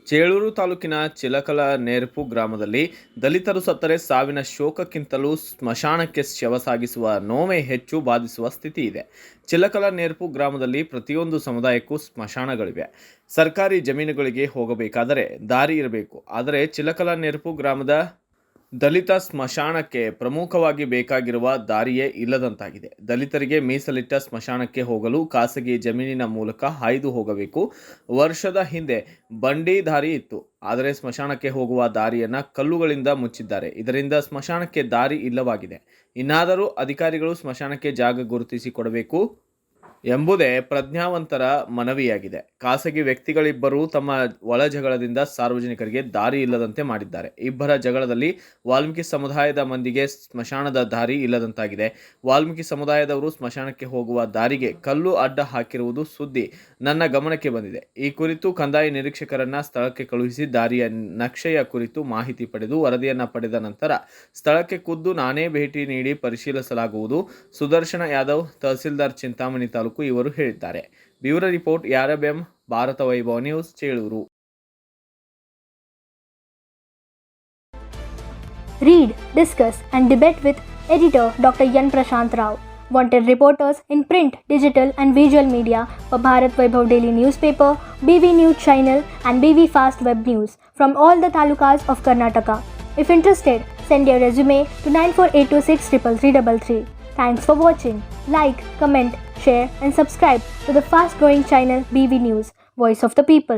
ಚೇಳೂರು ತಾಲೂಕಿನ ಚಿಲಕಲ ನೇರ್ಪು ಗ್ರಾಮದಲ್ಲಿ ದಲಿತರು ಸತ್ತರೆ ಸಾವಿನ ಶೋಕಕ್ಕಿಂತಲೂ ಸ್ಮಶಾನಕ್ಕೆ ಶವ ಸಾಗಿಸುವ ನೋವೇ ಹೆಚ್ಚು ಬಾಧಿಸುವ ಸ್ಥಿತಿ ಇದೆ. ಚಿಲಕಲ ನೇರ್ಪು ಗ್ರಾಮದಲ್ಲಿ ಪ್ರತಿಯೊಂದು ಸಮುದಾಯಕ್ಕೂ ಸ್ಮಶಾನಗಳಿವೆ. ಸರ್ಕಾರಿ ಜಮೀನುಗಳಿಗೆ ಹೋಗಬೇಕಾದರೆ ದಾರಿ ಇರಬೇಕು. ಆದರೆ ಚಿಲಕಲ ನೇರ್ಪು ಗ್ರಾಮದ ದಲಿತ ಸ್ಮಶಾನಕ್ಕೆ ಪ್ರಮುಖವಾಗಿ ಬೇಕಾಗಿರುವ ದಾರಿಯೇ ಇಲ್ಲದಂತಾಗಿದೆ. ದಲಿತರಿಗೆ ಮೀಸಲಿಟ್ಟ ಸ್ಮಶಾನಕ್ಕೆ ಹೋಗಲು ಖಾಸಗಿ ಜಮೀನಿನ ಮೂಲಕ ಹಾಯ್ದು ಹೋಗಬೇಕು. ವರ್ಷದ ಹಿಂದೆ ಬಂಡಿ ದಾರಿ ಇತ್ತು, ಆದರೆ ಸ್ಮಶಾನಕ್ಕೆ ಹೋಗುವ ದಾರಿಯನ್ನು ಕಲ್ಲುಗಳಿಂದ ಮುಚ್ಚಿದ್ದಾರೆ. ಇದರಿಂದ ಸ್ಮಶಾನಕ್ಕೆ ದಾರಿ ಇಲ್ಲವಾಗಿದೆ. ಇನ್ನಾದರೂ ಅಧಿಕಾರಿಗಳು ಸ್ಮಶಾನಕ್ಕೆ ಜಾಗ ಗುರುತಿಸಿ ಕೊಡಬೇಕು ಎಂಬುದೇ ಪ್ರಜ್ಞಾವಂತರ ಮನವಿಯಾಗಿದೆ. ಖಾಸಗಿ ವ್ಯಕ್ತಿಗಳಿಬ್ಬರು ತಮ್ಮ ಒಳ ಜಗಳದಿಂದ ಸಾರ್ವಜನಿಕರಿಗೆ ದಾರಿ ಇಲ್ಲದಂತೆ ಮಾಡಿದ್ದಾರೆ. ಇಬ್ಬರ ಜಗಳದಲ್ಲಿ ವಾಲ್ಮೀಕಿ ಸಮುದಾಯದ ಮಂದಿಗೆ ಸ್ಮಶಾನದ ದಾರಿ ಇಲ್ಲದಂತಾಗಿದೆ. ವಾಲ್ಮೀಕಿ ಸಮುದಾಯದವರು ಸ್ಮಶಾನಕ್ಕೆ ಹೋಗುವ ದಾರಿಗೆ ಕಲ್ಲು ಅಡ್ಡ ಹಾಕಿರುವುದು ಸುದ್ದಿ ನನ್ನ ಗಮನಕ್ಕೆ ಬಂದಿದೆ. ಈ ಕುರಿತು ಕಂದಾಯ ನಿರೀಕ್ಷಕರನ್ನ ಸ್ಥಳಕ್ಕೆ ಕಳುಹಿಸಿ ದಾರಿಯ ನಕ್ಷೆಯ ಕುರಿತು ಮಾಹಿತಿ ಪಡೆದು ವರದಿಯನ್ನು ಪಡೆದ ನಂತರ ಸ್ಥಳಕ್ಕೆ ಖುದ್ದು ನಾನೇ ಭೇಟಿ ನೀಡಿ ಪರಿಶೀಲಿಸಲಾಗುವುದು. ಸುದರ್ಶನ ಯಾದವ್, ತಹಸೀಲ್ದಾರ್ ಚಿಂತಾಮಣಿ ತಾಲೂಕು ಇವರು ಹೇಳಿದ್ದಾರೆ. ಬ್ಯೂರೋ ರಿಪೋರ್ಟ್ ಯಾರಬೆಂ, Bharat Vaibhav news, Chelur. Read, discuss and debate with editor Dr. Yan Prashant Rao. Wanted reporters in print, digital and visual media for Bharat Vaibhav Daily Newspaper, BV News Channel and BV Fast Web News from all the talukas of Karnataka. If interested, send your resume to 9482633333. Thanks for watching. Like, comment, share and subscribe to the fast growing channel BV News, Voice of the People.